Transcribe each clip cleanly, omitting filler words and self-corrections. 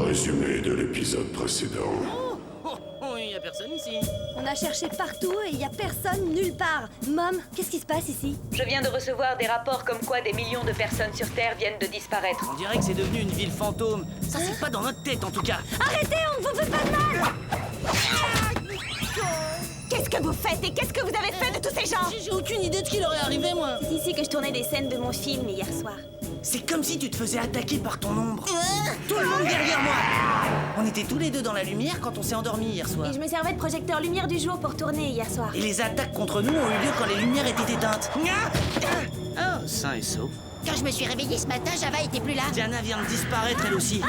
résumé de l'épisode précédent. Il y a personne ici. On a cherché partout et il y a personne nulle part. Mom, qu'est-ce qui se passe ici? Je viens de recevoir des rapports comme quoi des millions de personnes sur Terre viennent de disparaître. On dirait que c'est devenu une ville fantôme. Ça, c'est pas dans notre tête, en tout cas. Arrêtez, on ne vous fait pas de mal! Qu'est-ce que vous faites et qu'est-ce que vous avez fait de tous ces gens? J'ai aucune idée de ce qui leur est arrivé, moi. C'est ici que je tournais des scènes de mon film hier soir. C'est comme si tu te faisais attaquer par ton ombre. Tout le monde derrière moi. On était tous les deux dans la lumière quand on s'est endormis hier soir. Et je me servais de projecteur lumière du jour pour tourner hier soir. Et les attaques contre nous ont eu lieu quand les lumières étaient éteintes. Oh, sain et sauf. Quand je me suis réveillée ce matin, Java était plus là. Diana vient de disparaître, elle aussi.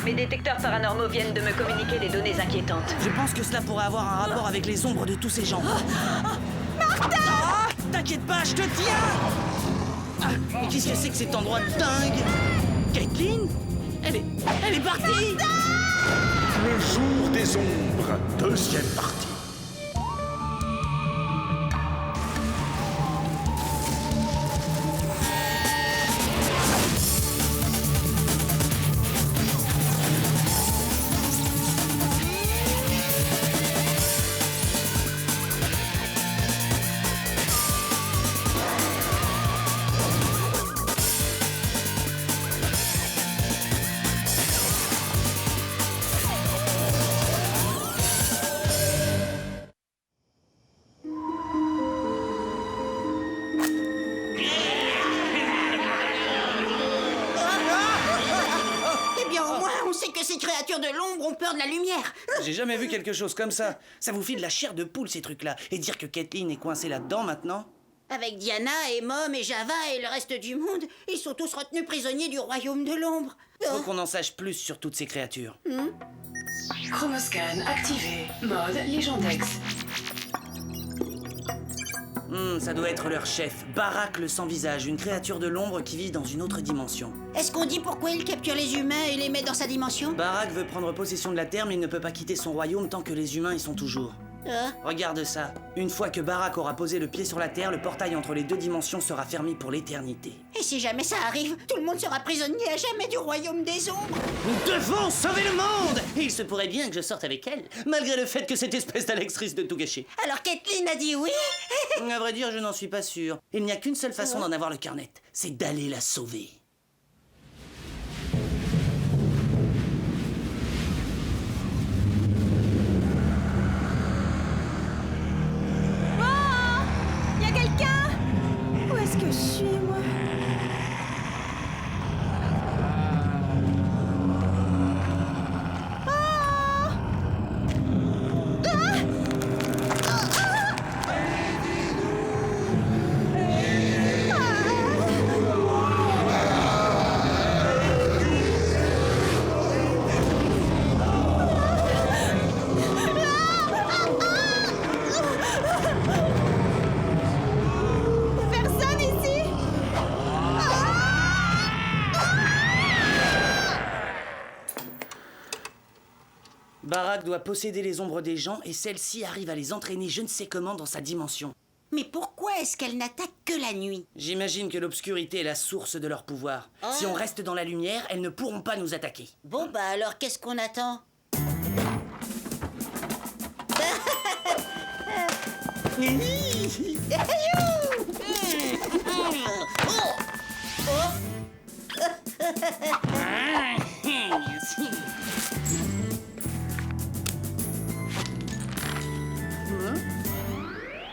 Mes détecteurs paranormaux viennent de me communiquer des données inquiétantes. Je pense que cela pourrait avoir un rapport avec les ombres de tous ces gens. Martha! T'inquiète pas, je te tiens! Mais qu'est-ce que c'est que cet endroit de dingue? Caitlin? Elle est partie! Le jour des ombres, deuxième partie. Eh bien, au moins, on sait que ces créatures de l'ombre ont peur de la lumière. J'ai jamais vu quelque chose comme ça. Ça vous file la chair de poule, ces trucs-là. Et dire que Caitlin est coincée là-dedans maintenant? Avec Diana et Mom et Java et le reste du monde, ils sont tous retenus prisonniers du royaume de l'ombre. Faut qu'on en sache plus sur toutes ces créatures. Chronoscan activé. Mode Légendex. Ça doit être leur chef, Barak le sans-visage, une créature de l'ombre qui vit dans une autre dimension. Est-ce qu'on dit pourquoi il capture les humains et les met dans sa dimension? Barak veut prendre possession de la Terre, mais il ne peut pas quitter son royaume tant que les humains y sont toujours. Regarde ça. Une fois que Barak aura posé le pied sur la Terre, le portail entre les deux dimensions sera fermé pour l'éternité. Et si jamais ça arrive, tout le monde sera prisonnier à jamais du royaume des ombres. Nous devons sauver le monde! Et il se pourrait bien que je sorte avec elle, malgré le fait que cette espèce d'Alex risque de tout gâcher. Alors Caitlin a dit oui. À vrai dire, je n'en suis pas sûr. Il n'y a qu'une seule façon d'en avoir le cœur net, c'est d'aller la sauver. Y'a quelqu'un? Où est-ce que je suis, moi? Personne ici? Barak doit posséder les ombres des gens et celle-ci arrive à les entraîner je ne sais comment dans sa dimension. Mais pourquoi est-ce qu'elle n'attaque que la nuit? J'imagine que l'obscurité est la source de leur pouvoir. Si on reste dans la lumière, elles ne pourront pas nous attaquer. Bon bah alors qu'est-ce qu'on attend?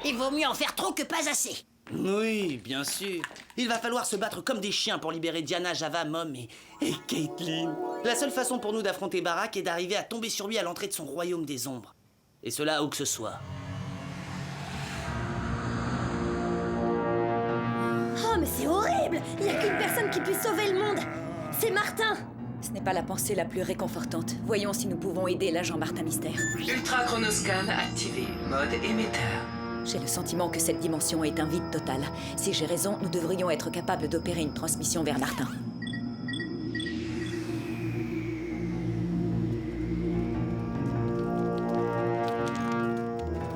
Il vaut mieux en faire trop que pas assez. Oui, bien sûr. Il va falloir se battre comme des chiens pour libérer Diana, Java, Mom et Caitlin. La seule façon pour nous d'affronter Barak est d'arriver à tomber sur lui à l'entrée de son royaume des ombres. Et cela où que ce soit. Oh, mais c'est horrible! Il n'y a qu'une personne qui puisse sauver le monde! C'est Martin! Ce n'est pas la pensée la plus réconfortante. Voyons si nous pouvons aider l'agent Martin Mystère. Ultra Chronoscan activé. Mode émetteur. J'ai le sentiment que cette dimension est un vide total. Si j'ai raison, nous devrions être capables d'opérer une transmission vers Martin.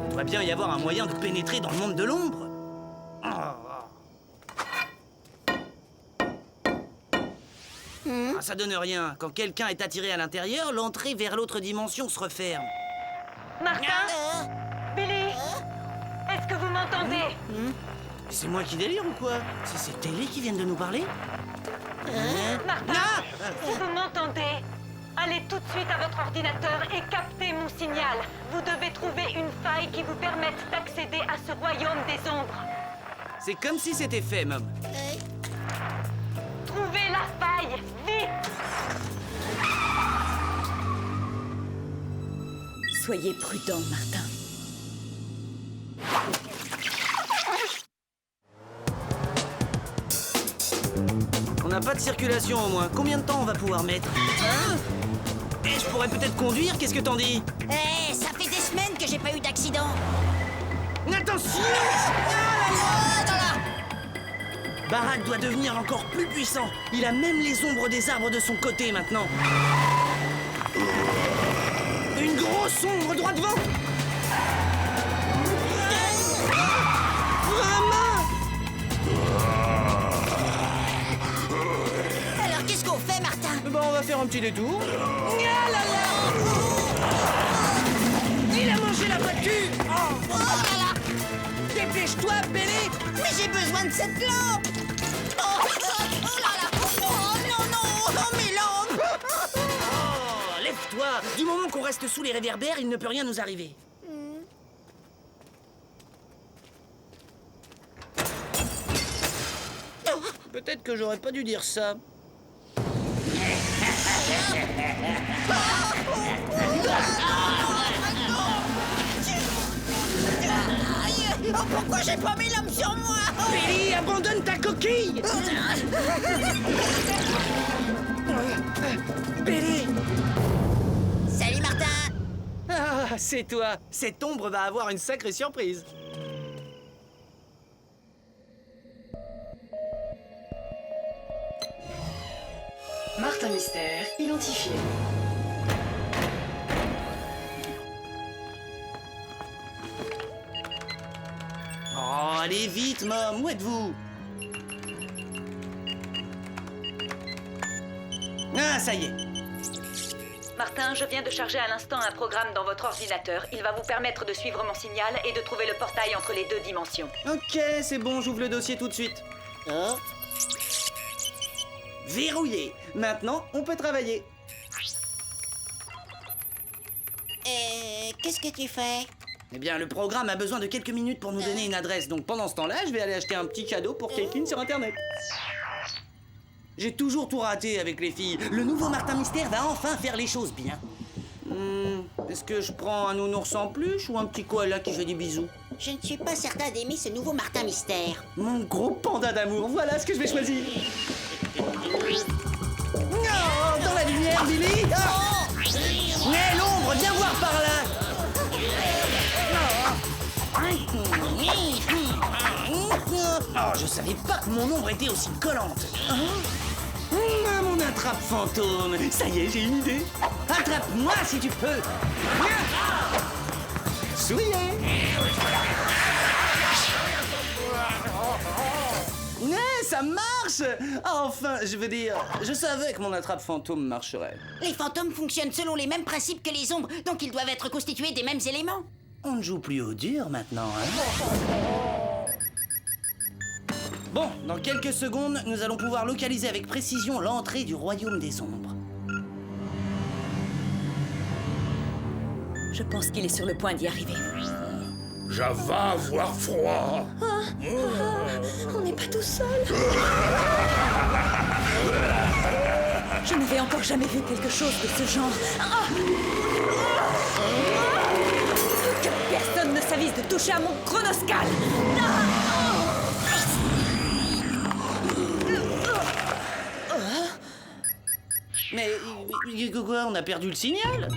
Il doit bien y avoir un moyen de pénétrer dans le monde de l'ombre. ça donne rien. Quand quelqu'un est attiré à l'intérieur, l'entrée vers l'autre dimension se referme. Martin? Billy? Est-ce que vous m'entendez? C'est moi qui délire ou quoi? C'est ces télés qui viennent de nous parler? Martin, si vous m'entendez, allez tout de suite à votre ordinateur et captez mon signal. Vous devez trouver une faille qui vous permette d'accéder à ce royaume des ombres. C'est comme si c'était fait, Mom. Trouvez la faille, vite! Soyez prudent, Martin. On n'a pas de circulation au moins. Combien de temps on va pouvoir mettre? Eh, je pourrais peut-être conduire, qu'est-ce que t'en dis? Eh, ça fait des semaines que j'ai pas eu d'accident. Attention! Barak doit devenir encore plus puissant. Il a même les ombres des arbres de son côté maintenant. Une grosse ombre droit devant! Vraiment? Alors qu'est-ce qu'on fait, Martin? Ben, on va faire un petit détour. Ah là là! Il a mangé la voiture! Oh là là! Dépêche-toi, Billy! Mais j'ai besoin de cette lampe! Oh là là! Oh non, non! Oh mes lampes! Oh, lève-toi! Du moment qu'on reste sous les réverbères, il ne peut rien nous arriver. Peut-être que j'aurais pas dû dire ça. Oh, pourquoi j'ai pas mes lampes sur moi? Billy, abandonne ta coquille! Billy! Salut, Martin! Ah, c'est toi! Cette ombre va avoir une sacrée surprise. Martin Mystère identifié. Oh, allez vite, Mom! Où êtes-vous? Ah, ça y est! Martin, je viens de charger à l'instant un programme dans votre ordinateur. Il va vous permettre de suivre mon signal et de trouver le portail entre les deux dimensions. Ok, c'est bon, j'ouvre le dossier tout de suite. Oh. Verrouillé. Maintenant, on peut travailler. Qu'est-ce que tu fais? Eh bien, le programme a besoin de quelques minutes pour nous donner une adresse. Donc pendant ce temps-là, je vais aller acheter un petit cadeau pour Caitlin sur Internet. J'ai toujours tout raté avec les filles. Le nouveau Martin Mystère va enfin faire les choses bien. Est-ce que je prends un nounours en peluche ou un petit koala qui fait des bisous? Je ne suis pas certain d'aimer ce nouveau Martin Mystère. Mon gros panda d'amour, voilà ce que je vais choisir. Non, dans la lumière, Billy. Ah. Mais l'ombre, viens voir par là. Oh, je savais pas que mon ombre était aussi collante. Mon attrape fantôme. Ça y est, j'ai une idée. Attrape-moi si tu peux. Souillé. Ouais, ça marche. Enfin, je veux dire, je savais que mon attrape fantôme marcherait. Les fantômes fonctionnent selon les mêmes principes que les ombres, donc ils doivent être constitués des mêmes éléments. On ne joue plus au dur maintenant, hein? Bon, dans quelques secondes, nous allons pouvoir localiser avec précision l'entrée du royaume des ombres. Je pense qu'il est sur le point d'y arriver. J'avais avoir froid. On n'est pas tout seul. Je n'avais encore jamais vu quelque chose de ce genre. Que personne ne s'avise de toucher à mon chronoscale. Mais quoi, on a perdu le signal?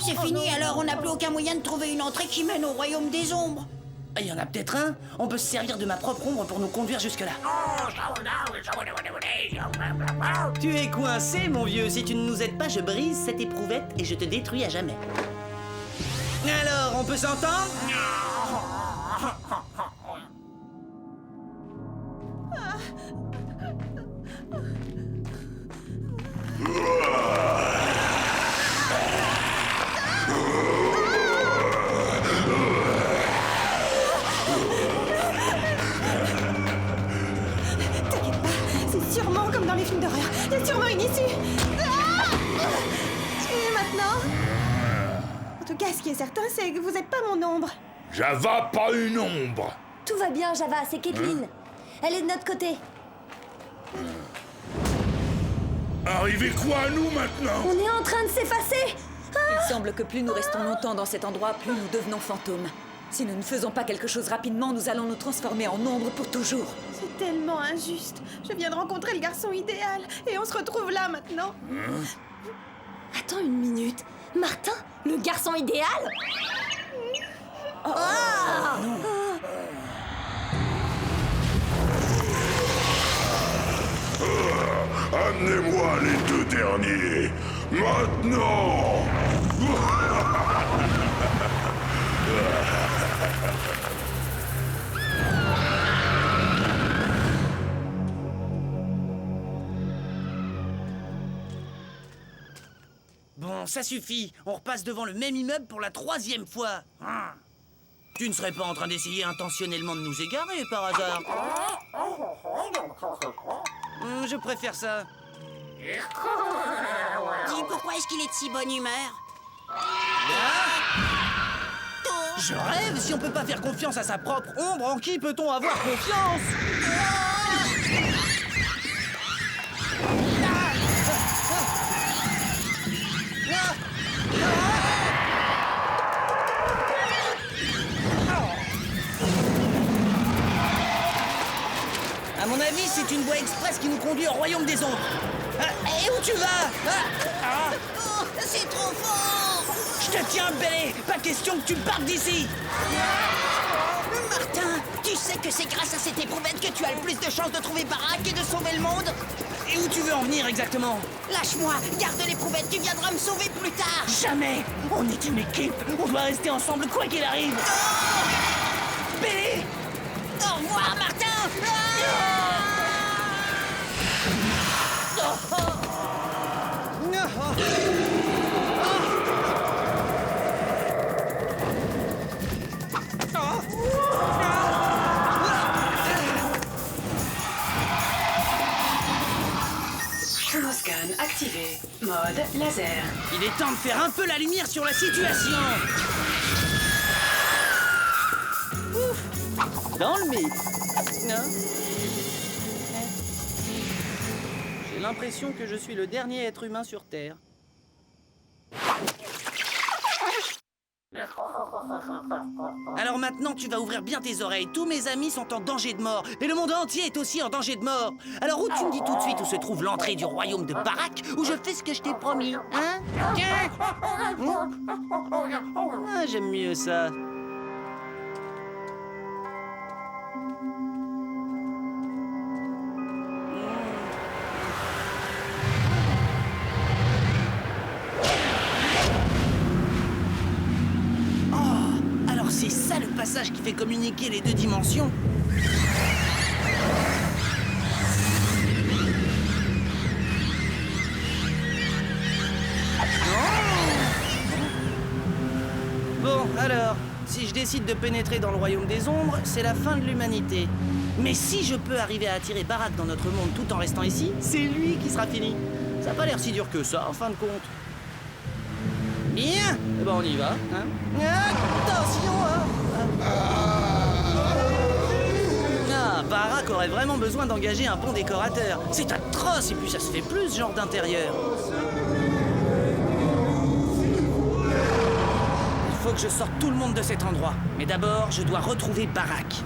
C'est fini, alors on n'a plus aucun moyen de trouver une entrée qui mène au royaume des ombres. Il y en a peut-être un. On peut se servir de ma propre ombre pour nous conduire jusque-là. Tu es coincé, mon vieux. Si tu ne nous aides pas, je brise cette éprouvette et je te détruis à jamais. Alors, on peut s'entendre? sûrement comme dans les films d'horreur. Il y a sûrement une issue. Ah! Et maintenant? En tout cas, ce qui est certain, c'est que vous n'êtes pas mon ombre. Java, pas une ombre. Tout va bien, Java, c'est Caitlin. Elle est de notre côté. Arrivé quoi à nous maintenant? On est en train de s'effacer. Il semble que plus nous restons longtemps dans cet endroit, plus nous devenons fantômes. Si nous ne faisons pas quelque chose rapidement, nous allons nous transformer en ombre pour toujours. C'est tellement injuste. Je viens de rencontrer le garçon idéal et on se retrouve là maintenant. Attends une minute. Martin, le garçon idéal? Amenez-moi les deux derniers. Maintenant. Bon, ça suffit. On repasse devant le même immeuble pour la 3e fois. Tu ne serais pas en train d'essayer intentionnellement de nous égarer, par hasard? Je préfère ça. Dis, pourquoi est-ce qu'il est de si bonne humeur? Je rêve. Si on peut pas faire confiance à sa propre ombre, en qui peut-on avoir confiance? À mon avis, c'est une voie express qui nous conduit au royaume des ombres. Et où tu vas? Oh, c'est trop fort! Je te tiens, Bélé. Pas question que tu partes d'ici. Martin, tu sais que c'est grâce à cette éprouvette que tu as le plus de chances de trouver Barack et de sauver le monde? Et où tu veux en venir exactement? Lâche-moi, garde l'éprouvette, tu viendras me sauver plus tard! Jamais. On est une équipe. On doit rester ensemble quoi qu'il arrive. Bélé! Au revoir, Martin! Chronoscan activé. Mode laser. Il est temps de faire un peu la lumière sur la situation. Ouf. Dans le mythe. Non. J'ai l'impression que je suis le dernier être humain sur Terre. Alors maintenant, tu vas ouvrir bien tes oreilles. Tous mes amis sont en danger de mort. Et le monde entier est aussi en danger de mort. Alors où tu me dis tout de suite où se trouve l'entrée du royaume de Barack, où je fais ce que je t'ai promis, hein? Tiens. Ah, j'aime mieux ça. C'est ça le passage qui fait communiquer les deux dimensions. Bon, alors, si je décide de pénétrer dans le royaume des ombres, c'est la fin de l'humanité. Mais si je peux arriver à attirer Barack dans notre monde tout en restant ici, c'est lui qui sera fini. Ça n'a pas l'air si dur que ça, en fin de compte. Bien, eh ben on y va, hein. Attention, hein. Ah, Barack aurait vraiment besoin d'engager un bon décorateur. C'est atroce, et puis ça se fait plus, ce genre d'intérieur. Il faut que je sorte tout le monde de cet endroit. Mais d'abord, je dois retrouver Barack.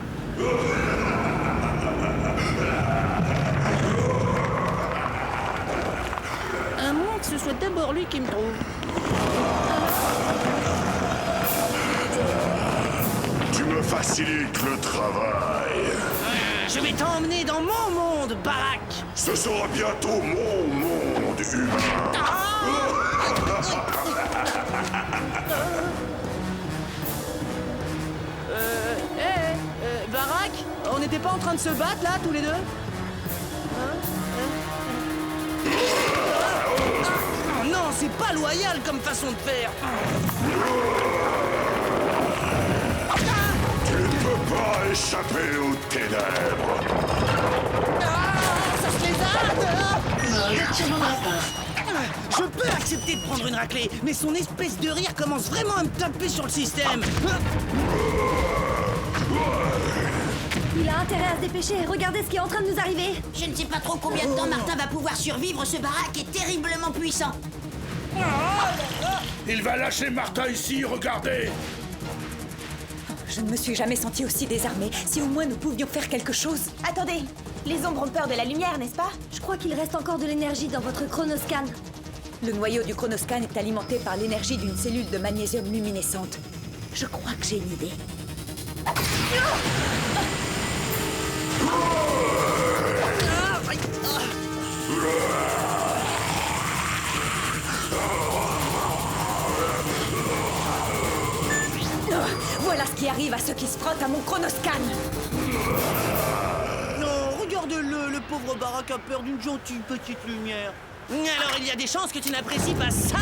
À moins que ce soit d'abord lui qui me trouve. Tu me facilites le travail. Je vais t'emmener dans mon monde, Barack. Ce sera bientôt mon monde humain. Barack, on n'était pas en train de se battre là, tous les deux? Oh, non, c'est pas loyal comme façon de faire. Tu ne peux pas échapper aux ténèbres. Ça se les a. Je peux accepter de prendre une raclée, mais son espèce de rire commence vraiment à me taper sur le système. Il a intérêt à se dépêcher. Regardez ce qui est en train de nous arriver. Je ne sais pas trop combien de temps Martin va pouvoir survivre, ce baraque est terriblement puissant. Il va lâcher Martin ici, regardez. Je ne me suis jamais sentie aussi désarmée. Si au moins nous pouvions faire quelque chose. Attendez, les ombres ont peur de la lumière, n'est-ce pas? Je crois qu'il reste encore de l'énergie dans votre chronoscan. Le noyau du chronoscan est alimenté par l'énergie d'une cellule de magnésium luminescente. Je crois que j'ai une idée. Voilà ce qui arrive à ceux qui se frottent à mon chronoscan. Non, regarde-le, le pauvre baraque a peur d'une gentille petite lumière. Alors il y a des chances que tu n'apprécies pas ça?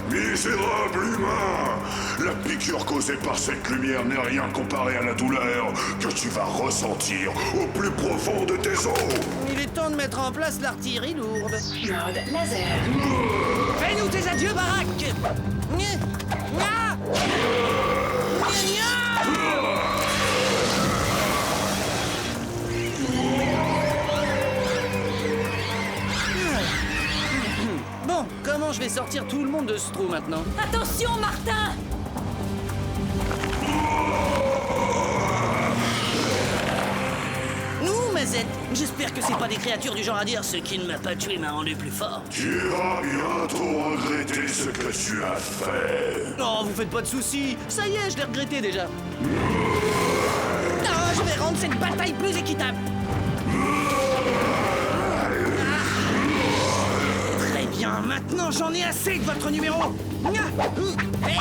Misérable humain! La piqûre causée par cette lumière n'est rien comparé à la douleur que tu vas ressentir au plus profond de tes os! Il est temps de mettre en place l'artillerie lourde. Mode laser. Fais-nous tes adieux, baraque! Nya! Nya! Nya! Bon, comment je vais sortir tout le monde de ce trou maintenant? Attention, Martin! Nous, Mazette, j'espère que c'est pas des créatures du genre à dire « ce qui ne m'a pas tué m'a rendu plus fort ». Tu vas bientôt regretter ce que tu as fait. Oh, vous faites pas de soucis. Ça y est, je l'ai regretté déjà. Ah, je vais rendre cette bataille plus équitable. Très bien, maintenant j'en ai assez de votre numéro. Hey.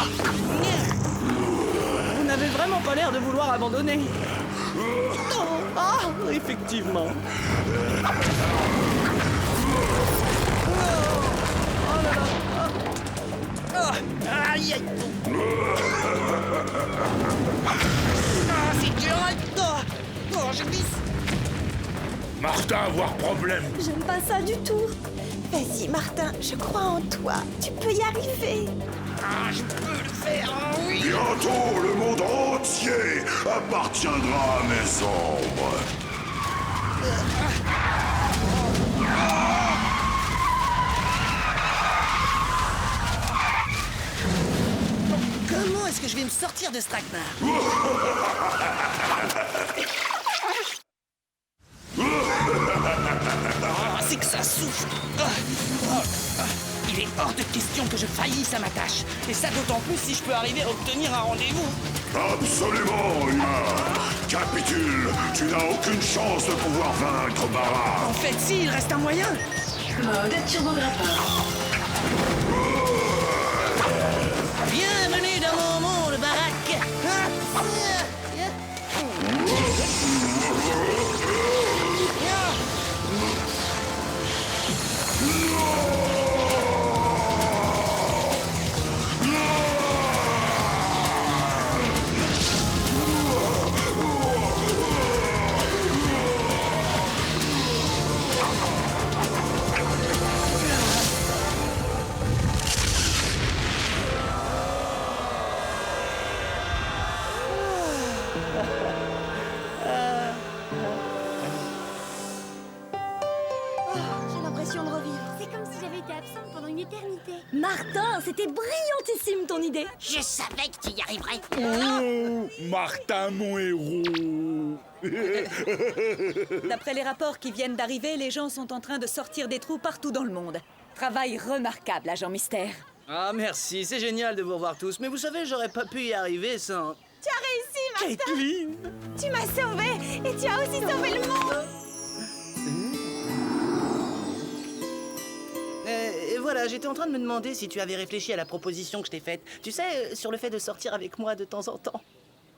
Vous n'avez vraiment pas l'air de vouloir abandonner. Ah, effectivement. Oh là là. Oh, aïe aïe. Ah, c'est dur. Oh, je glisse. Martin, avoir problème. J'aime pas ça du tout. Vas-y, Martin, je crois en toi. Tu peux y arriver. Ah, je peux le faire, oui. Bientôt, le monde entier appartiendra à mes ombres. Comment est-ce que je vais me sortir de ce traquenard? Ah, c'est que ça souffle. Il est hors de question que je faillisse à ma tâche. Et ça d'autant plus si je peux arriver à obtenir un rendez-vous. Absolument, humain. Capitule, tu n'as aucune chance de pouvoir vaincre Bara. En fait, si, il reste un moyen. Mode turbograpteur. Bienvenue dans mon monde, baraque. J'ai l'impression de revivre. C'est comme si j'avais été absente pendant une éternité. Martin, c'était brillantissime ton idée. Je savais que tu y arriverais. Oh, Martin, mon héros. D'après les rapports qui viennent d'arriver, les gens sont en train de sortir des trous partout dans le monde. Travail remarquable, agent Mystère. Ah, merci, c'est génial de vous revoir tous. Mais vous savez, j'aurais pas pu y arriver sans... Tu as réussi, Martin. Caitlin! Tu m'as sauvé et tu as aussi sauvé le monde. Et voilà, j'étais en train de me demander si tu avais réfléchi à la proposition que je t'ai faite. Tu sais, sur le fait de sortir avec moi de temps en temps.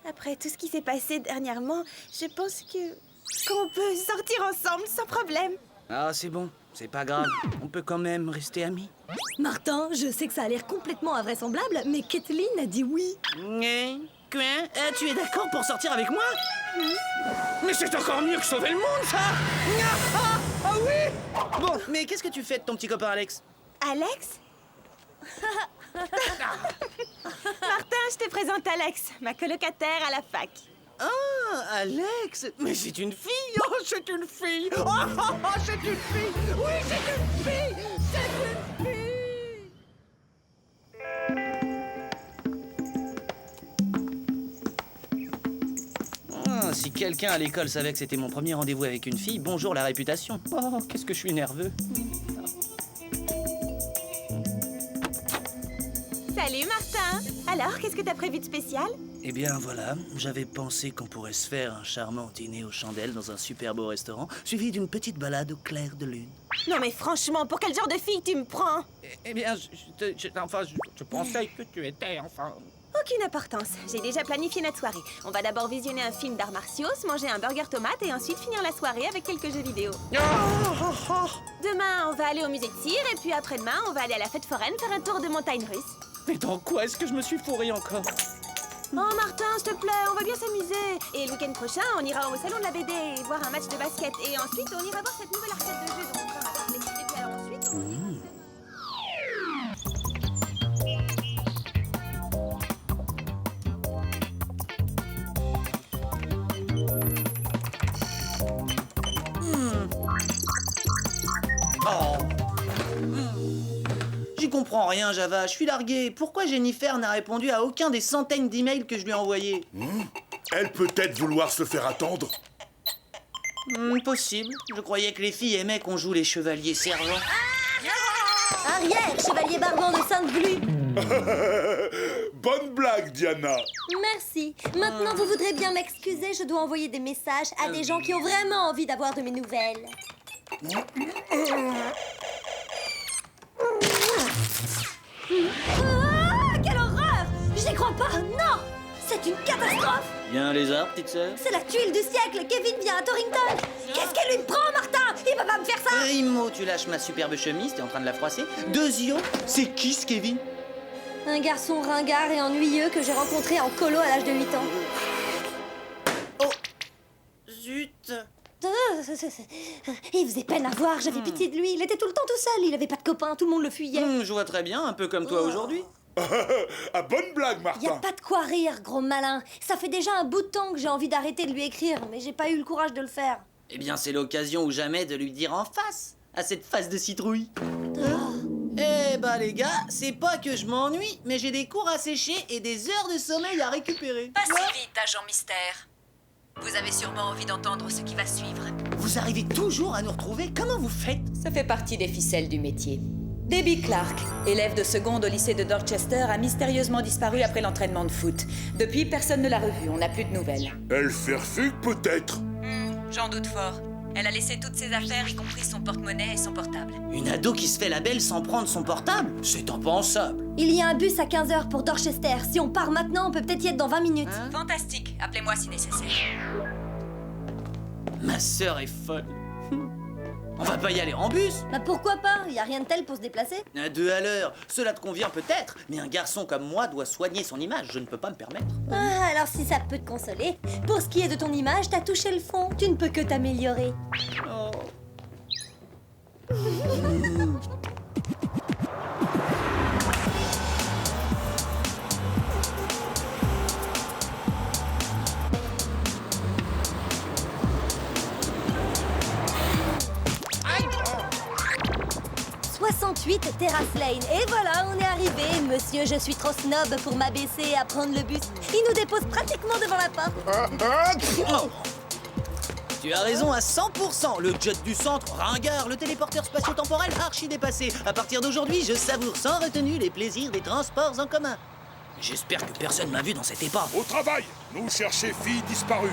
Après tout ce qui s'est passé dernièrement, je pense qu'on peut sortir ensemble sans problème. Ah, c'est bon, c'est pas grave. On peut quand même rester amis. Martin, je sais que ça a l'air complètement invraisemblable, mais Kathleen a dit oui. Quoi? Tu es d'accord pour sortir avec moi? Mais c'est encore mieux que sauver le monde, ça! Ah Bon, mais qu'est-ce que tu fais de ton petit copain Alex? Alex? Martin, je te présente Alex, ma colocataire à la fac. Ah, Alex! Mais c'est une fille! Oh, c'est une fille! Oh, oh, oh, c'est une fille! Oui, c'est une fille! C'est une fille! Ah, si quelqu'un à l'école savait que c'était mon premier rendez-vous avec une fille, bonjour la réputation. Oh, qu'est-ce que je suis nerveux. Salut Martin. Alors, qu'est-ce que t'as prévu de spécial? Eh bien voilà, j'avais pensé qu'on pourrait se faire un charmant dîner aux chandelles dans un super beau restaurant, suivi d'une petite balade au clair de lune. Non mais franchement, pour quel genre de fille tu me prends? Eh bien, je pensais que tu étais, enfin... Aucune importance. J'ai déjà planifié notre soirée. On va d'abord visionner un film d'arts martiaux, manger un burger tomate et ensuite finir la soirée avec quelques jeux vidéo. Demain, on va aller au musée de cire et puis après-demain, on va aller à la fête foraine faire un tour de montagne russe. Mais dans quoi est-ce que je me suis fourré encore? Oh Martin, s'il te plaît, on va bien s'amuser. Et le week-end prochain, on ira au salon de la BD et voir un match de basket. Et ensuite, on ira voir cette nouvelle arcade de jeux dont on m'a parlé. Et puis alors ensuite, J'y comprends rien, Java. Je suis largué. Pourquoi Jennifer n'a répondu à aucun des centaines d'emails que je lui ai envoyés? Elle peut-être vouloir se faire attendre. Possible. Je croyais que les filles aimaient qu'on joue les chevaliers servants. Arrière, chevalier barbant de Sainte-Glu. Bonne blague, Diana. Merci. Maintenant, vous voudrez bien m'excuser, je dois envoyer des messages à des gens qui ont vraiment envie d'avoir de mes nouvelles. Ah, quelle horreur! J'y crois pas, non! C'est une catastrophe! Bien les arts, petite sœur. C'est la tuile du siècle! Kevin vient à Torrington! Qu'est-ce qu'elle lui prend, Martin? Il peut pas me faire ça! Primo, tu lâches ma superbe chemise, t'es en train de la froisser. Deuxio, c'est qui ce Kevin? Un garçon ringard et ennuyeux que j'ai rencontré en colo à l'âge de 8 ans. Oh, zut. Il faisait peine à voir, j'avais pitié de lui. Il était tout le temps tout seul, il avait pas de copains, tout le monde le fuyait. Je vois très bien, un peu comme toi aujourd'hui. Ah, bonne blague, Y Martin. a pas de quoi rire, gros malin. Ça fait déjà un bout de temps que j'ai envie d'arrêter de lui écrire, mais j'ai pas eu le courage de le faire. Eh bien, c'est l'occasion ou jamais de lui dire en face, à cette face de citrouille. Eh bah les gars, c'est pas que je m'ennuie, mais j'ai des cours à sécher et des heures de sommeil à récupérer. Pas si vite, agent mystère. Vous avez sûrement envie d'entendre ce qui va suivre. Vous arrivez toujours à nous retrouver? Comment vous faites? Ça fait partie des ficelles du métier. Debbie Clark, élève de seconde au lycée de Dorchester, a mystérieusement disparu après l'entraînement de foot. Depuis, personne ne l'a revue, on n'a plus de nouvelles. Elle fait fugue, peut-être. J'en doute fort. Elle a laissé toutes ses affaires, y compris son porte-monnaie et son portable. Une ado qui se fait la belle sans prendre son portable? C'est impensable. Il y a un bus à 15h pour Dorchester. Si on part maintenant, on peut peut-être y être dans 20 minutes. Fantastique, appelez-moi si nécessaire. Ma sœur est folle. On va pas y aller en bus? Bah pourquoi pas? Y a rien de tel pour se déplacer. À 2 à l'heure, cela te convient peut-être, mais un garçon comme moi doit soigner son image, je ne peux pas me permettre. Ah, alors si ça peut te consoler, pour ce qui est de ton image, t'as touché le fond. Tu ne peux que t'améliorer. Oh. 68 Terrace Lane. Et voilà, on est arrivé. Monsieur, je suis trop snob pour m'abaisser et à prendre le bus. Il nous dépose pratiquement devant la porte. Oh. Tu as raison à 100%. Le jet du centre, ringard, le téléporteur spatio-temporel archi dépassé. À partir d'aujourd'hui, je savoure sans retenue les plaisirs des transports en commun. J'espère que personne m'a vu dans cet épave. Au travail, nous chercher fille disparue.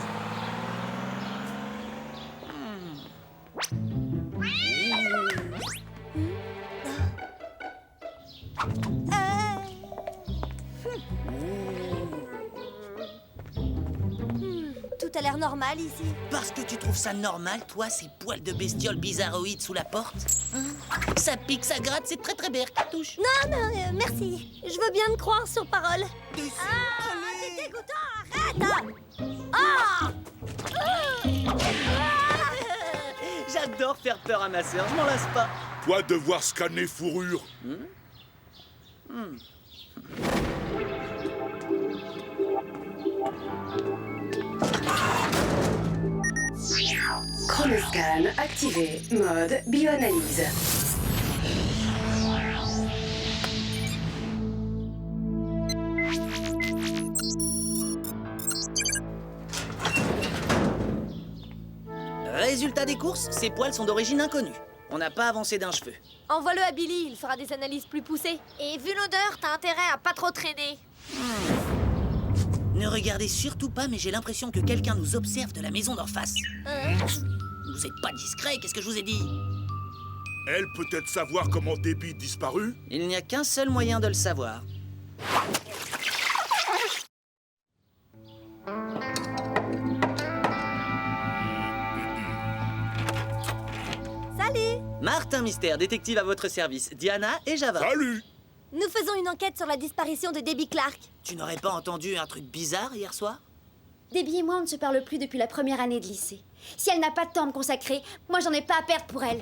Tout a l'air normal ici. Parce que tu trouves ça normal, toi, ces poils de bestiole bizarroïdes sous la porte? Hein? Ça pique, ça gratte, c'est très très bercatouche. Non, merci. Je veux bien te croire sur parole. Dessus, C'est dégoûtant, arrête! Ah! J'adore J'adore faire peur à ma sœur, je m'en lasse pas. Toi, devoir scanner fourrure. Chronoscan activé. Mode bioanalyse. Résultat des courses, ces poils sont d'origine inconnue. On n'a pas avancé d'un cheveu. Envoie-le à Billy, il fera des analyses plus poussées. Et vu l'odeur, t'as intérêt à pas trop traîner. Ne regardez surtout pas, mais j'ai l'impression que quelqu'un nous observe de la maison d'en face. Vous êtes pas discret, qu'est-ce que je vous ai dit? Elle peut-être savoir comment Debbie disparu? Il n'y a qu'un seul moyen de le savoir. Salut! Martin Mystère, détective à votre service. Diana et Java. Salut! Nous faisons une enquête sur la disparition de Debbie Clark. Tu n'aurais pas entendu un truc bizarre hier soir? Debbie et moi, on ne se parle plus depuis la première année de lycée. Si elle n'a pas de temps à me consacrer, moi, j'en ai pas à perdre pour elle.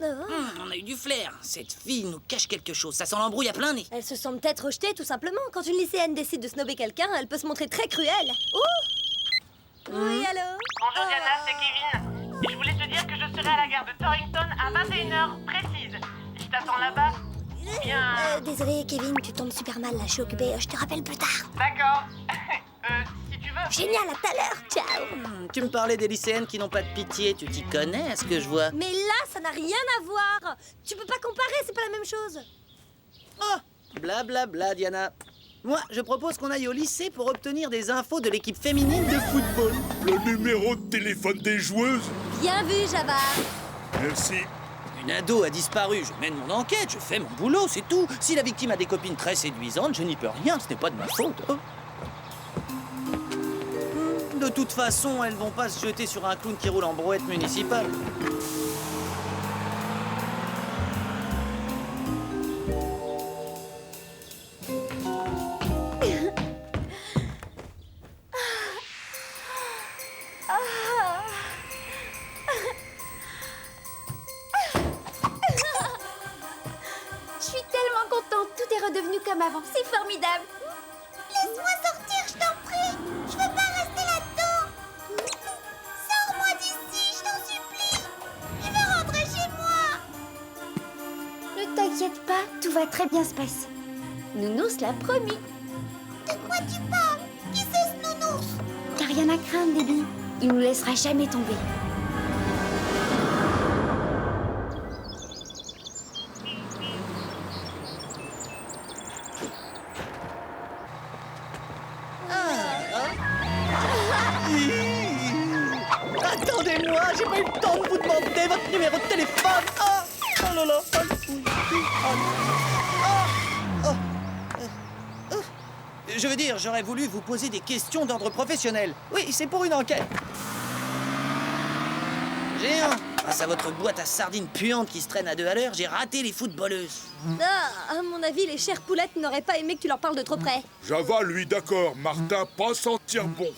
On a eu du flair. Cette fille nous cache quelque chose. Ça sent l'embrouille à plein nez. Elle se sent peut-être rejetée, tout simplement. Quand une lycéenne décide de snobber quelqu'un, elle peut se montrer très cruelle. Ouh! Oui, allô? Bonjour Diana, c'est Kevin. Et je voulais te dire que je serai à la gare de Torrington à 21h précise. Je t'attends là-bas. Ou bien... Désolé, Kevin, tu tombes super mal, là, je suis occupée. Je te rappelle plus tard. D'accord. Si tu veux... Génial, à tout à l'heure. Ciao! Tu me parlais des lycéennes qui n'ont pas de pitié. Tu t'y connais, à ce que je vois? Mais là, ça n'a rien à voir. Tu peux pas comparer, c'est pas la même chose. Oh! Blablabla, Diana. Moi, je propose qu'on aille au lycée pour obtenir des infos de l'équipe féminine de football. Le numéro de téléphone des joueuses? Bien vu, Java. Merci. Une ado a disparu. Je mène mon enquête, je fais mon boulot, c'est tout. Si la victime a des copines très séduisantes, je n'y peux rien. Ce n'est pas de ma faute. Oh. De toute façon, elles vont pas se jeter sur un clown qui roule en brouette municipale. Je suis tellement contente, tout est redevenu comme avant. C'est formidable. Laisse-moi sortir, je t'en prie. Je veux pas rester là-dedans. Sors-moi d'ici, je t'en supplie. Je veux rentrer chez moi. Ne t'inquiète pas, tout va très bien se passer. Nounours l'a promis. De quoi tu parles? Qui c'est ce nounours? T'as rien à craindre, Debbie. Il nous laissera jamais tomber. Attendez-moi, j'ai pas eu le temps de vous demander votre numéro de téléphone. Oh là là. Je veux dire, j'aurais voulu vous poser des questions d'ordre professionnel. Oui, c'est pour une enquête. Géant, grâce à votre boîte à sardines puante qui se traîne à 2 à l'heure, j'ai raté les footballeuses. Ah, à mon avis, les chères poulettes n'auraient pas aimé que tu leur parles de trop près. Java, lui, d'accord. Martin, pas sentir bon.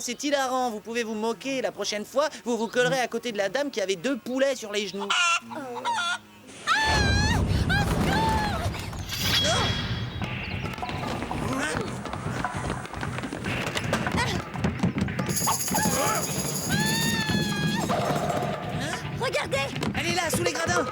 C'est hilarant, vous pouvez vous moquer. La prochaine fois, vous vous collerez à côté de la dame qui avait 2 poulets sur les genoux. Regardez! Elle est là, sous les gradins.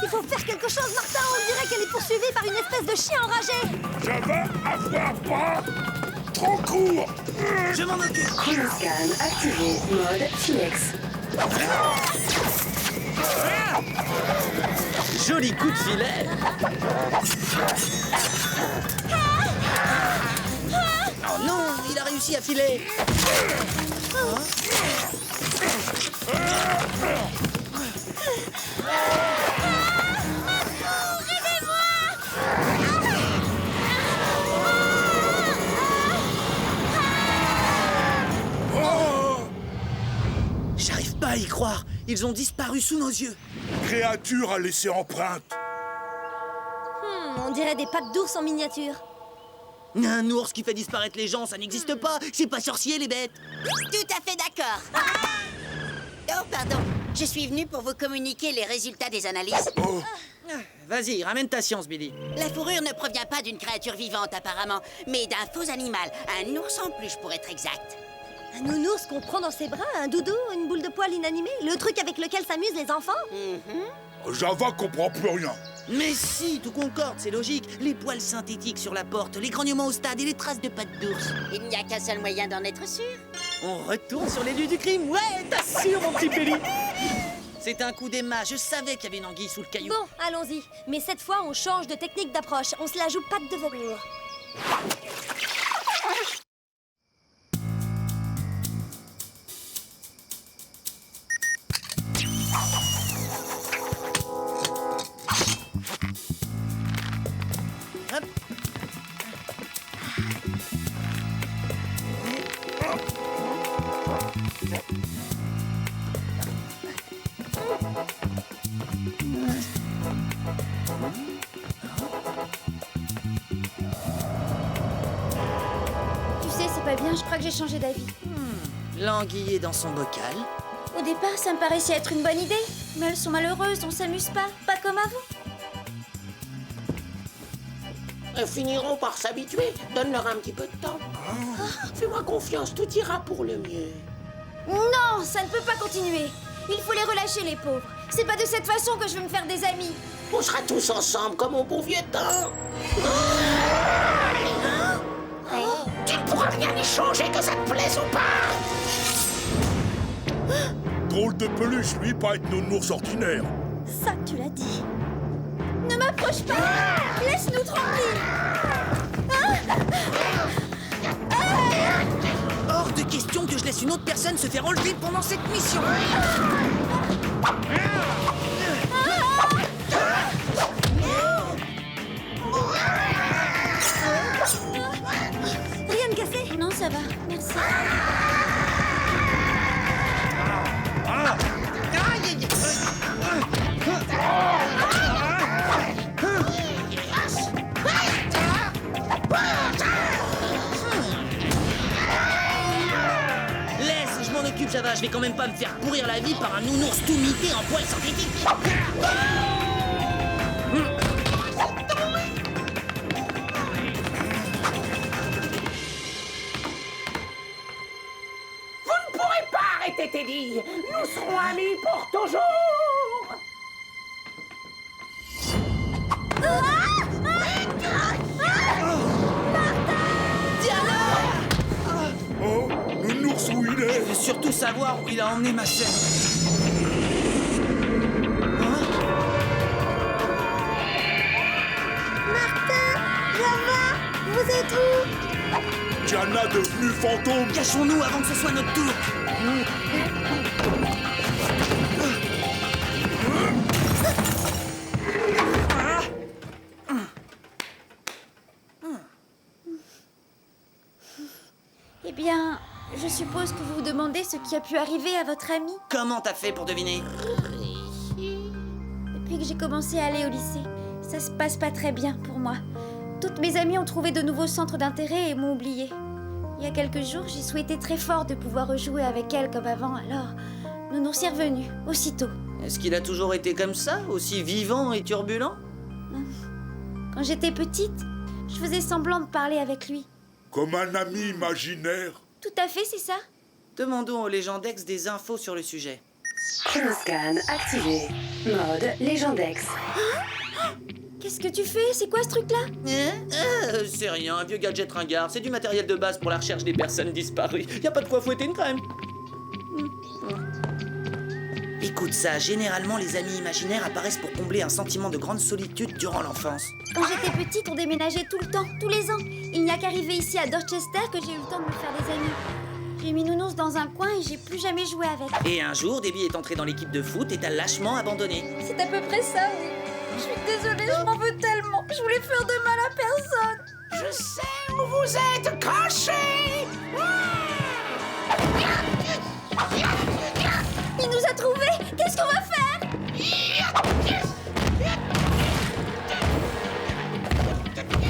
Il faut faire quelque chose, Martin. On dirait qu'elle est poursuivie par une espèce de chien enragé. Java, avoir pas trop court. Je m'en occupe. Chronoscan activé. Mode Filex. Joli coup de filet. Oh non, il a réussi à filer. J'arrive pas à y croire. Ils ont disparu sous nos yeux. Créature a laissé empreinte. On dirait des pattes d'ours en miniature. Un ours qui fait disparaître les gens, ça n'existe pas. C'est pas sorcier, les bêtes. Tout à fait d'accord. Oh, pardon. Je suis venue pour vous communiquer les résultats des analyses. Vas-y, ramène ta science, Billy. La fourrure ne provient pas d'une créature vivante, apparemment, mais d'un faux animal. Un ours en peluche, pour être exact. Un nounours qu'on prend dans ses bras, un doudou, une boule de poil inanimée, le truc avec lequel s'amusent les enfants. Java comprend plus rien. Mais si, tout concorde, c'est logique. Les poils synthétiques sur la porte, les grognements au stade et les traces de pattes d'ours. Il n'y a qu'un seul moyen d'en être sûr. On retourne sur les lieux du crime. Ouais, t'assures, mon petit Billy. C'était un coup d'Emma, je savais qu'il y avait une anguille sous le caillou. Bon, allons-y. Mais cette fois, on change de technique d'approche. On se la joue patte de velours. Hop. Tu sais, c'est pas bien, je crois que j'ai changé d'avis. L'anguille est dans son bocal. Au départ, ça me paraissait être une bonne idée. Mais elles sont malheureuses, on s'amuse pas comme avant. Elles finiront par s'habituer. Donne-leur un petit peu de temps. Fais-moi confiance, tout ira pour le mieux. Non, ça ne peut pas continuer. Il faut les relâcher, les pauvres. C'est pas de cette façon que je vais me faire des amis. On sera tous ensemble comme au bon vieux temps. Tu ne pourras rien y changer, que ça te plaise ou pas. Drôle de peluche, lui, pas être nounours ordinaire. Ça, tu l'as dit. Ne m'approche pas. Laisse-nous tranquilles. Hors de question que je laisse une autre personne se faire enlever pendant cette mission. Rien de cassé? Non, ça va. Merci. Laisse, je m'en occupe, Java. Je vais quand même pas me faire pourrir la vie par un nounours tout mité en poils synthétiques. Vous ne pourrez pas arrêter Teddy. Nous serons amis pour toujours. Oh, nounours où il est? Je veux surtout savoir où il a emmené ma sœur. Vous êtes où? Diana devenue fantôme. Cachons-nous avant que ce soit notre tour. Eh bien, je suppose que vous vous demandez ce qui a pu arriver à votre ami. Comment t'as fait pour deviner? Depuis que j'ai commencé à aller au lycée, ça se passe pas très bien pour moi. Toutes mes amies ont trouvé de nouveaux centres d'intérêt et m'ont oubliée. Il y a quelques jours, j'ai souhaité très fort de pouvoir rejouer avec elles comme avant, alors Nounours est revenu, aussitôt. Est-ce qu'il a toujours été comme ça, aussi vivant et turbulent? Quand j'étais petite, je faisais semblant de parler avec lui. Comme un ami imaginaire. Tout à fait, c'est ça. Demandons au Légendex des infos sur le sujet. Chronoscan activé. Mode Légendex. Qu'est-ce que tu fais? C'est quoi ce truc-là? C'est rien, un vieux gadget ringard. C'est du matériel de base pour la recherche des personnes disparues. Y a pas de quoi fouetter une crème. Écoute ça, généralement les amis imaginaires apparaissent pour combler un sentiment de grande solitude durant l'enfance. Quand j'étais petite, on déménageait tout le temps, tous les ans. Il n'y a qu'arrivé ici à Dorchester que j'ai eu le temps de me faire des amis. J'ai mis Nounours dans un coin et j'ai plus jamais joué avec. Et un jour, Debbie est entrée dans l'équipe de foot et t'a lâchement abandonné. C'est à peu près ça, oui. Je suis désolée, je m'en veux tellement. Je voulais faire de mal à personne. Je sais où vous êtes cachés. Il nous a trouvés. Qu'est-ce qu'on va faire?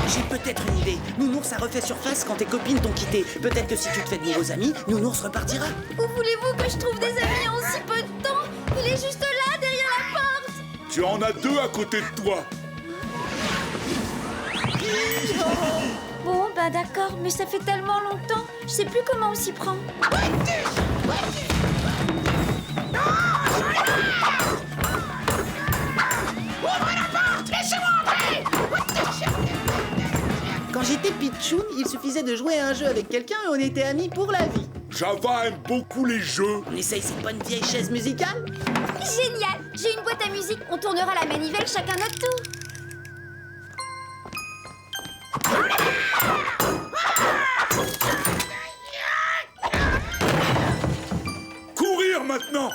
J'ai peut-être une idée. Nounours a refait surface quand tes copines t'ont quitté. Peut-être que si tu te fais de nouveaux amis, Nounours repartira. Où voulez-vous que je trouve des amis en si peu de temps? Il est juste là, derrière la porte. Tu en as deux à côté de toi. Bon, bah d'accord, mais ça fait tellement longtemps. Je sais plus comment on s'y prend. Quand j'étais pitchoun, il suffisait de jouer à un jeu avec quelqu'un et on était amis pour la vie. Java aime beaucoup les jeux. On essaye cette bonne vieille chaise musicale? Génial! J'ai une boîte à musique. On tournera la manivelle chacun notre tour. Courir maintenant.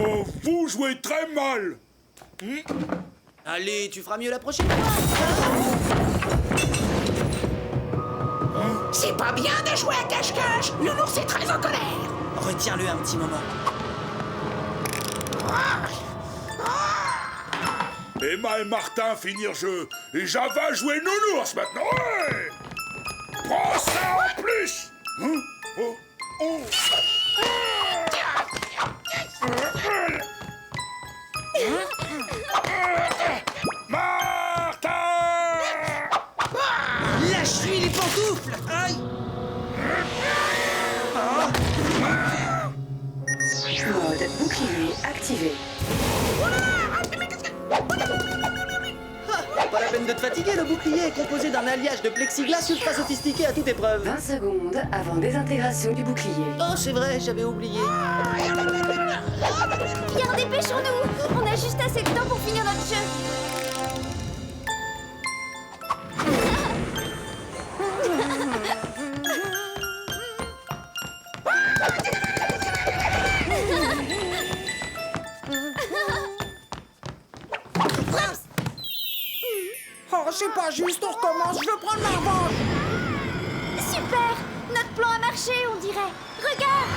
Oh, vous jouez très mal. Allez, tu feras mieux la prochaine fois. C'est pas bien de jouer à cache-cache. Nounours est très en colère. Retiens-le un petit moment. Emma et Martin finir jeu. Et Java jouer Nounours maintenant. Ouais. Prends ça en plus. Oh, oh. Martin! Lâche-lui les pantoufles! Aïe! Mode bouclier activé. Pas la peine de te fatiguer, le bouclier est composé d'un alliage de plexiglas ultra sophistiqué à toute épreuve. 20 secondes avant désintégration du bouclier. Oh, c'est vrai, j'avais oublié. Bien, dépêchons-nous! On a juste assez de temps pour finir notre jeu. Oh, c'est pas juste, on recommence, je veux prendre ma revanche. Super! Notre plan a marché, on dirait. Regarde!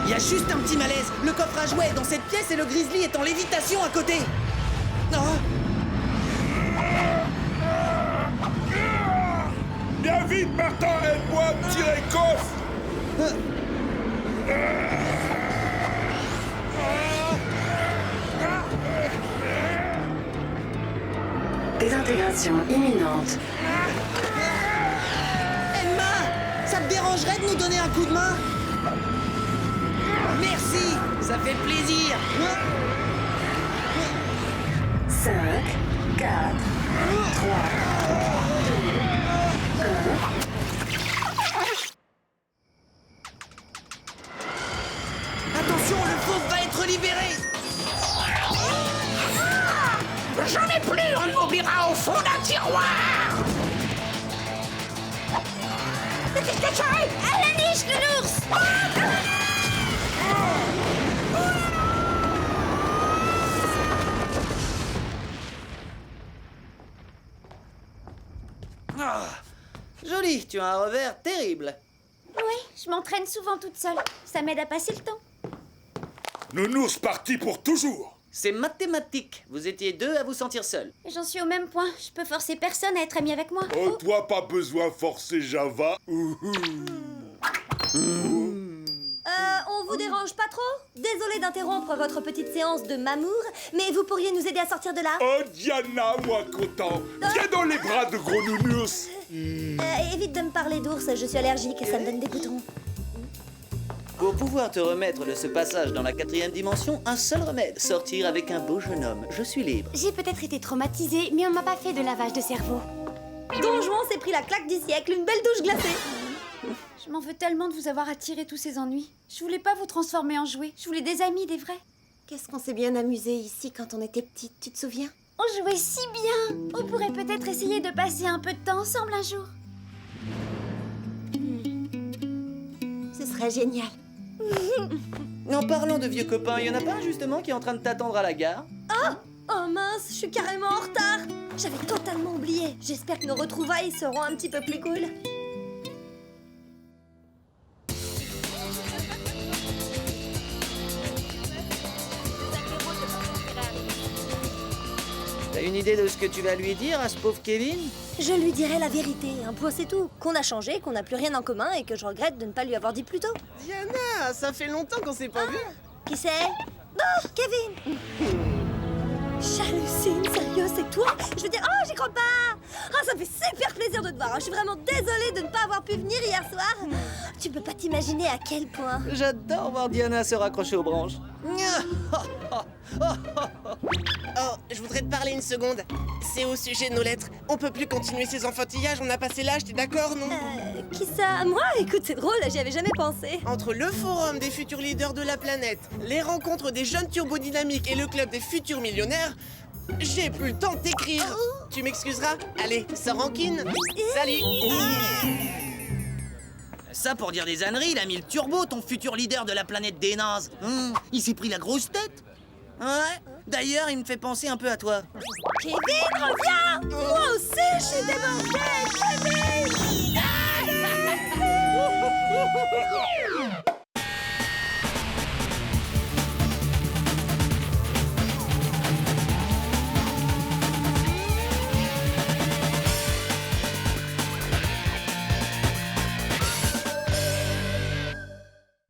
Il y a juste un petit malaise. Le coffre à jouets est dans cette pièce et le grizzly est en lévitation à côté. Oh. Viens vite, Martin, aide-moi à me tirer le coffre. Désintégration imminente. Emma, ça te dérangerait de nous donner un coup de main? Merci, ça fait plaisir. 5, 4, 3, 2, 1. Attention, le fauve va être libéré. J'en ai plus, on m'oubliera au fond d'un tiroir. Mais qu'est-ce que c'est? À la niche, Nounours! Ah, joli, tu as un revers terrible. Oui, je m'entraîne souvent toute seule. Ça m'aide à passer le temps. Nounours parti pour toujours. C'est mathématique. Vous étiez deux à vous sentir seul. J'en suis au même point. Je peux forcer personne à être ami avec moi. Oh, toi, pas besoin de forcer Java. On vous dérange pas trop? Désolée d'interrompre votre petite séance de mamour, mais vous pourriez nous aider à sortir de là? Oh, Diana, moi content. Viens dans les bras de gros Nounours. Évite de me parler d'ours, je suis allergique et ça me donne des boutons. Pour pouvoir te remettre de ce passage dans la 4e dimension, un seul remède. Sortir avec un beau jeune homme. Je suis libre. J'ai peut-être été traumatisée, mais on m'a pas fait de lavage de cerveau. Don Juan s'est pris la claque du siècle, une belle douche glacée. Je m'en veux tellement de vous avoir attiré tous ces ennuis. Je voulais pas vous transformer en jouets. Je voulais des amis, des vrais. Qu'est-ce qu'on s'est bien amusé ici quand on était petite, tu te souviens? On jouait si bien. On pourrait peut-être essayer de passer un peu de temps ensemble un jour. Ce serait génial. En parlant de vieux copains, il y en a pas un justement qui est en train de t'attendre à la gare? Oh mince, je suis carrément en retard. J'avais totalement oublié. J'espère que nos retrouvailles seront un petit peu plus cool. T'as une idée de ce que tu vas lui dire à ce pauvre Kevin? Je lui dirai la vérité, un point c'est tout. Qu'on a changé, qu'on n'a plus rien en commun et que je regrette de ne pas lui avoir dit plus tôt. Diana, ça fait longtemps qu'on s'est pas vu. Qui c'est? Oh, Kevin. J'hallucine, sérieux, c'est toi? Je veux dire, oh, j'y crois pas. Ah, ça me fait super plaisir de te voir. Je suis vraiment désolée de ne pas avoir pu venir hier soir. Tu peux pas t'imaginer à quel point. J'adore voir Diana se raccrocher aux branches. Oh, je voudrais te parler une seconde. C'est au sujet de nos lettres. On peut plus continuer ces enfantillages, on a passé l'âge, t'es d'accord, non? Qui ça? Moi? Écoute, c'est drôle, j'y avais jamais pensé. Entre le forum des futurs leaders de la planète, les rencontres des jeunes turbodynamiques et le club des futurs millionnaires, j'ai plus le temps de t'écrire. Tu m'excuseras? Allez, sans rancune. Salut. Ça, pour dire des âneries, il a mis le turbo, ton futur leader de la planète des nazes. Il s'est pris la grosse tête. Ouais. D'ailleurs, il me fait penser un peu à toi. Kevin, reviens! Moi aussi, je suis débordée, Kevin!